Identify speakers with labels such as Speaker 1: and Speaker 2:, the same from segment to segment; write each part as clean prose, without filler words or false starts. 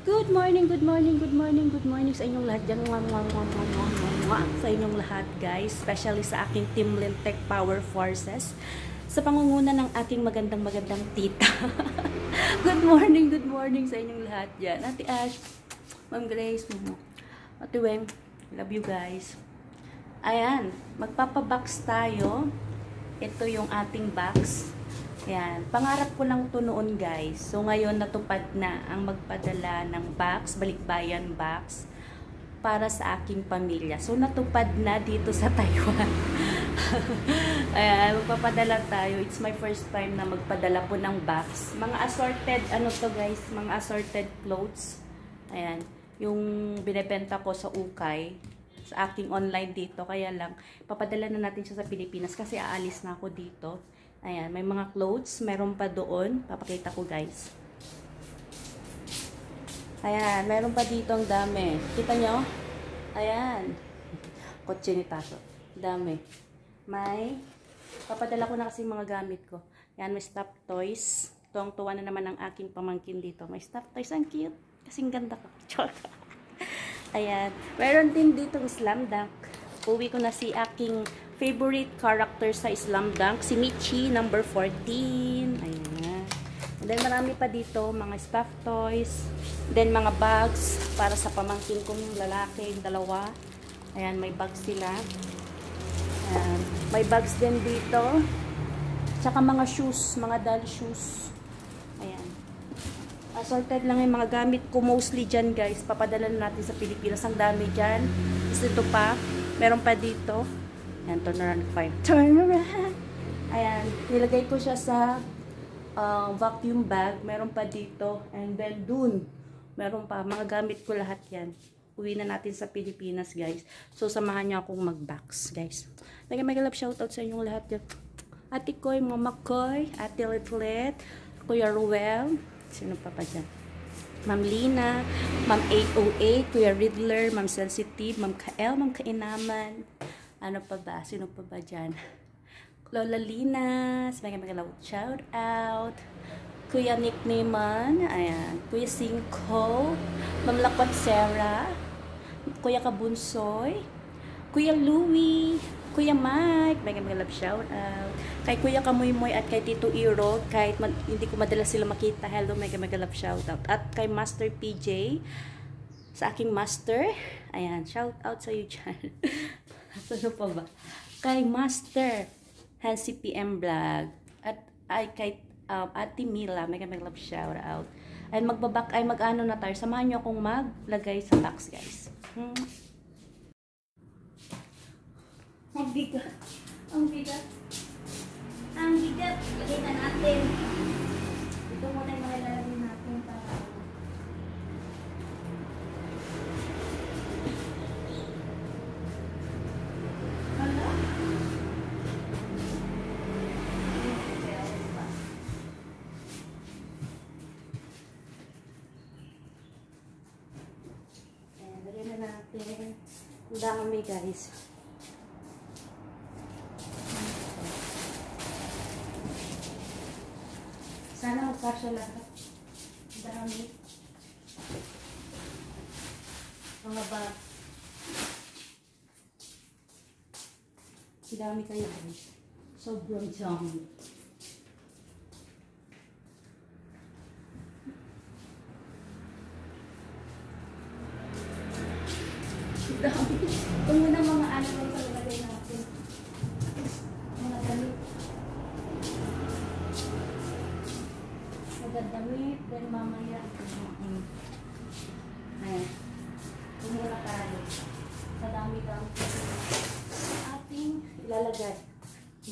Speaker 1: Good morning, good morning, good morning, good morning sa inyong lahat dyan. Sa inyong lahat guys, especially sa aking Team Lintec Power Forces. Sa pangunguna ng aking magandang tita. Good morning sa inyong lahat dyan. Ate Ash, Ma'am Grace, Ate Weng, love you guys. Ayan, magpapabox tayo. Ito yung ating box. Ayan, pangarap ko lang to noon guys. So ngayon natupad na ang magpadala ng box, balikbayan box para sa aking pamilya. So natupad na dito sa Taiwan. Ayan, magpapadala tayo. It's my first time na magpadala po ng box. Mga assorted, ano to guys, mga assorted clothes. Ayan, yung binebenta ko sa Ukay, sa aking online dito. Kaya lang, papadala na natin siya sa Pilipinas kasi aalis na ako dito. Ayan, may mga clothes, meron pa doon. Papakita ko guys. Ayan, meron pa dito ang dami. Kita nyo? Ayan. Kotse ni Taso. Dami. May, papadala ko na kasi mga gamit ko. Ayan, may stuffed toys. Tuwang-tuwa na naman ang aking pamangkin dito. May stuffed toys, ang cute. Kasing ganda ko. Ayan, meron din dito Slam Dunk. Uwi ko na si aking favorite character sa Slam Dunk, si Michi, number 14. Ayan. And then marami pa dito, mga stuffed toys. Then mga bags para sa pamangkin kong lalaki, dalawa. Ayan, may bags sila. Ayan. May bags din dito. Tsaka mga shoes, mga doll shoes. Ayan. Assorted lang yung mga gamit ko mostly dyan guys. Papadala natin sa Pilipinas. Ang dami dyan. Is ito pa. Meron pa dito. Ayan, turn around 5. Turn around. Ayan, nilagay ko siya sa vacuum bag. Meron pa dito. And then dun, meron pa. Mga gamit ko lahat yan. Uwi na natin sa Pilipinas, guys. So, samahan niyo akong mag-box, guys. Mega love shoutout sa inyong lahat yan. Ate Koy, Mama Koy, Ate Litlet, Kuya Ruel. Sino pa pa dyan? Ma'am Lina, Ma'am 808, Kuya Riddler, Ma'am Sensitive, Ma'am Kael, Ma'am Kainaman. Ano pa ba? Sino pa ba dyan? Lola Linas, mega shout out. Kuya Nick Neyman, ayan. Kuya Singko, Ma'am Lakot Sarah, Kuya Kabunsoy, Kuya Louie, Kuya Mike, mega love shout out. Kay Kuya Kamuy-Moy at kay Tito Iro, kahit hindi ko madalas sila makita, hello, mega love shout out. At kay Master PJ, sa aking master, ayan, shout out sa iyo dyan. Ano pa ba? Kay Master Hansi PM Vlog, at ay kay Ate Mila, mega love shout out. And mag-ano na tayo, samahan nyo akong maglagay sa box guys. Ang bigat. Ang bigat. Ang bigat. Lagay na natin. Ito muna yung malalagay natin para hala. Ayan, lagay na natin. Ang dami guys. Sana magkasya lahat. Dami. Mga ba? Dami kayo guys. Sobrang dami. Dami. Ito muna mga ano sa lalagay natin. Mga damit. Magdadamit, then mamaya. Ayan. Tumula tayo. Sa dami-dami ating ilalagay.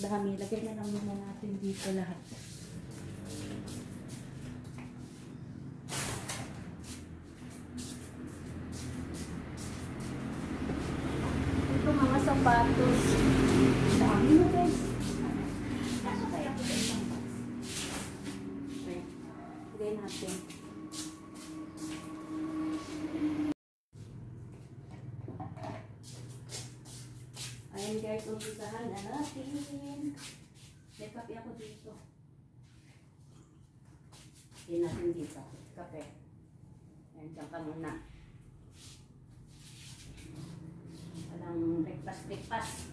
Speaker 1: Dami. Lagay na lang muna natin dito lahat. Ito mga sapatos. Dami na guys. Kaso kaya ko sa isang box. Okay. Lagay natin. Ayan guys, umpisahan na natin. May kape ako dito. Lagyan natin dito. Kape. Ayan, ka muna. Walang breakfast.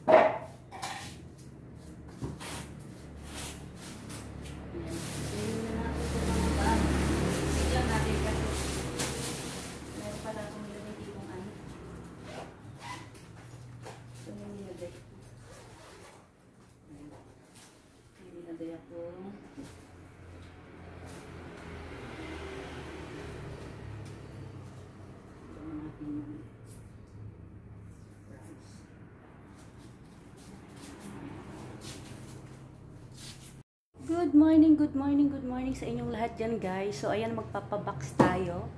Speaker 1: Good morning sa inyong lahat dyan, guys. So, ayan, magpapabox tayo.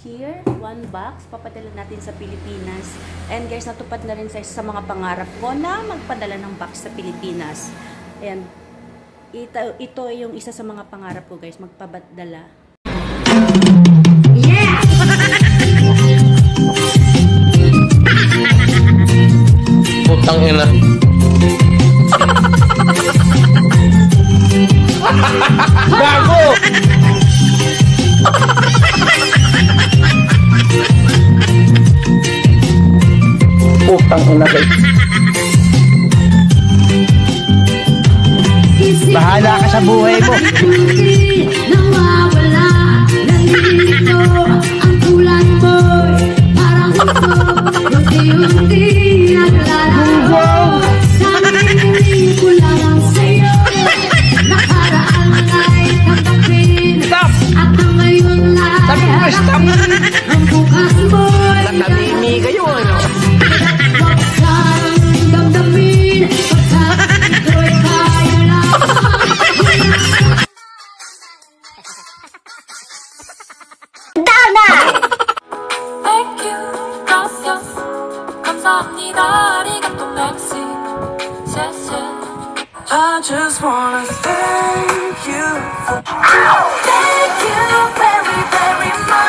Speaker 1: Here, 1 box, papadala natin sa Pilipinas. And guys, natupad na rin sa isa sa mga pangarap ko na magpadala ng box sa Pilipinas. Ayan, ito yung isa sa mga pangarap ko, guys, magpapadala. Yeah!
Speaker 2: Putang ina. Gago! Putang ina, guys. Bahala ka sa buhay mo.
Speaker 3: Nawawala, nalilito ang tulad mo. Parang ito, unti-unti naglalaho. Sabihin ko lang ang sayo, nakaraan ay tanggapin. At ang ngayon ay harapin. Ang bukas mo'y
Speaker 2: Natatimi kayo, ano?
Speaker 3: huwag saan damdamin. Pagkat ito'y kaya lang.
Speaker 4: Thank you, gracias, 감사합니다, 아리가또, merci, 谢谢. I just wanna thank you for thank you very, very much.